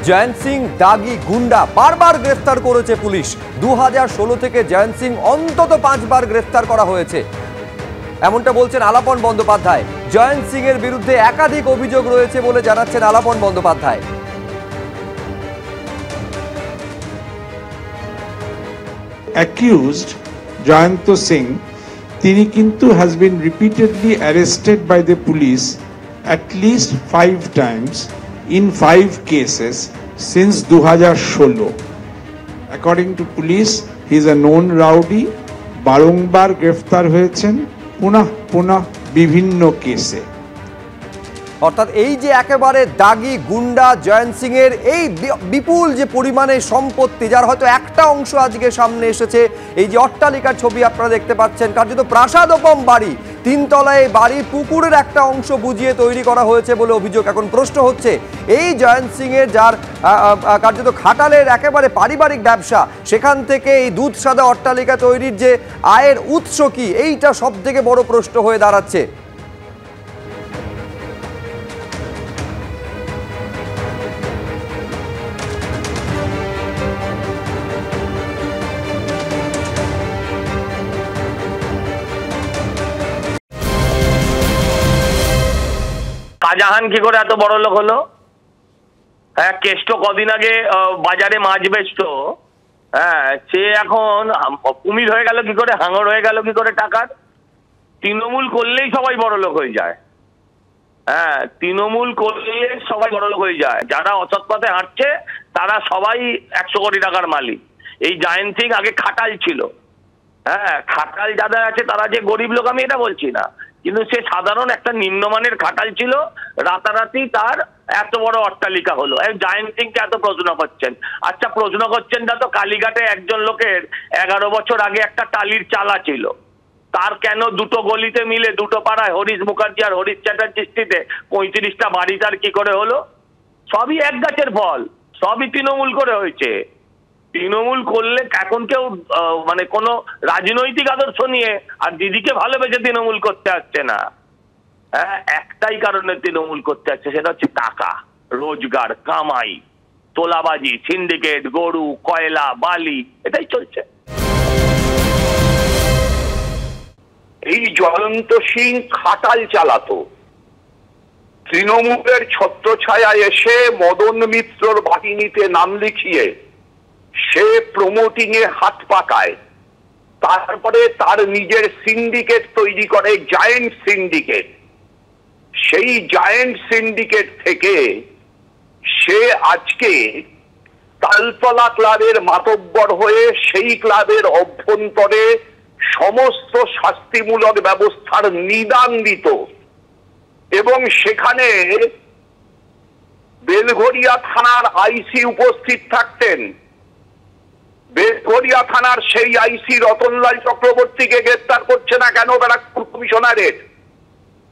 জয়ন্ত সিং দাগি গুন্ডা বারবার গ্রেফতার করেছে পুলিশ। 2016 থেকে জয়ন্ত সিং অন্তত 5 বার গ্রেফতার করা হয়েছে, এমনটা বলছেন আলাপন বন্দ্যোপাধ্যায়। জয়ন্ত সিং এর বিরুদ্ধে একাধিক অভিযোগ রয়েছে বলে জানাচ্ছেন Alapan Bandyopadhyay. Accused Jayant Singh, তিনি কিন্তু has been repeatedly arrested by the police at least 5 times in 5 cases since 2016. According to police, he is a known rowdy. বারংবার গ্রেফতার হয়েছেন পুনঃ বিভিন্ন কেসে। অর্থাৎ এই যে একেবারে দাগি গুন্ডা জয়ন্ত সিং এর এই বিপুল যে পরিমাণে সম্পত্তি, যার হয়তো একটা অংশ আজকে সামনে এসেছে, এই যে অট্টালিকার ছবি আপনারা দেখতে পাচ্ছেন, কার্যত প্রাসাদোপম বাড়ি, 3 তলায় বাড়ি, পুকুরের একটা অংশ বুঝিয়ে তৈরি করা হয়েছে বলে অভিযোগ। এখন প্রশ্ন হচ্ছে, এই জয়ন্ত সিং এর যার কার্যত খাটালের একেবারে পারিবারিক ব্যবসা, সেখান থেকে এই দুধ সাদা অট্টালিকা তৈরির যে আয়ের উৎস কি, এইটা সব থেকে বড় প্রশ্ন হয়ে দাঁড়াচ্ছে। শাহজাহান কি করে এত বড় লোক হলো? হ্যাঁ, কেষ্ট কদিন আগে বাজারে মাছ বেচতো, হ্যাঁ, সে এখন কুমির হয়ে গেল কি করে, হাঙর হয়ে গেল কি করে টাকার? তৃণমূল করলেই সবাই বড় লোক হয়ে যায়। হ্যাঁ, তৃণমূল করলে সবাই বড় লোক হয়ে যায়। যারা অসৎ পথে হাঁটছে তারা সবাই 100 কোটি টাকার মালিক। এই জয়ন্ত সিং আগে খাটাল ছিল। হ্যাঁ, খাটাল যাদের আছে তারা যে গরিব লোক আমি এটা বলছি না, কিন্তু সে সাধারণ একটা নিম্নমানের খাটাল ছিল, রাতারাতি তার এত বড় অট্টালিকা হলো। জয়ন্ত সিংকে এত প্রশ্ন করছেন। আচ্ছা, প্রশ্ন করছেন না তো কালীঘাটে একজন লোকের 11 বছর আগে একটা টালির চালা ছিল, তার কেন দুটো গলিতে মিলে দুটো পাড়ায় হরিশ মুখার্জি আর হরিশ চ্যাটার্জি স্ট্রিটে 35টা বাড়ি তার কি করে হলো? সবই এক গাছের ফল, সবই তৃণমূল করে হয়েছে। তৃণমূল করলে এখন কেউ মানে কোনো রাজনৈতিক আদর্শ নিয়ে আর দিদিকে ভালোবেসে তৃণমূল করতে আসছে না। হ্যাঁ, একটাই কারণে তৃণমূল করতে আসছে, সেটা হচ্ছে টাকা, রোজগার, কামাই, তোলাবাজি, সিন্ডিকেট, গরু, কয়লা, বালি, এটাই চলছে। এই জয়ন্ত সিং খাটাল চালাতো, তৃণমূলের ছত্রছায়া এসে মদন মিত্রর বাহিনীতে নাম লিখিয়ে সে প্রমোটিং এ হাত পাকায়। তারপরে তার নিজের সিন্ডিকেট তৈরি করে, জায়েন্ট সিন্ডিকেট। সেই জায়েন্ট সিন্ডিকেট থেকে সে আজকে তালতলা ক্লাবের মাতব্বর হয়ে সেই ক্লাবের অভ্যন্তরে সমস্ত শাস্তিমূলক ব্যবস্থার নিদান দিত এবং সেখানে বেলঘরিয়া থানার আইসি উপস্থিত থাকতেন। বেলঘরিয়া থানার সেই আইসি রতনলাল চক্রবর্তীকে গ্রেফতার করছে না কেন ব্যারাকপুর কমিশনারেট?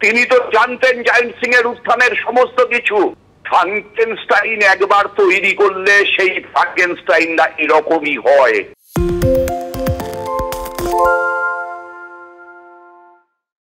তিনি তো জানতেন জয়ন্ত সিং এর উত্থানের সমস্ত কিছু। ফ্রাঙ্কেনস্টাইন একবার তৈরি করলে সেই ফ্রাঙ্কেনস্টাইনটা এরকমই হয়।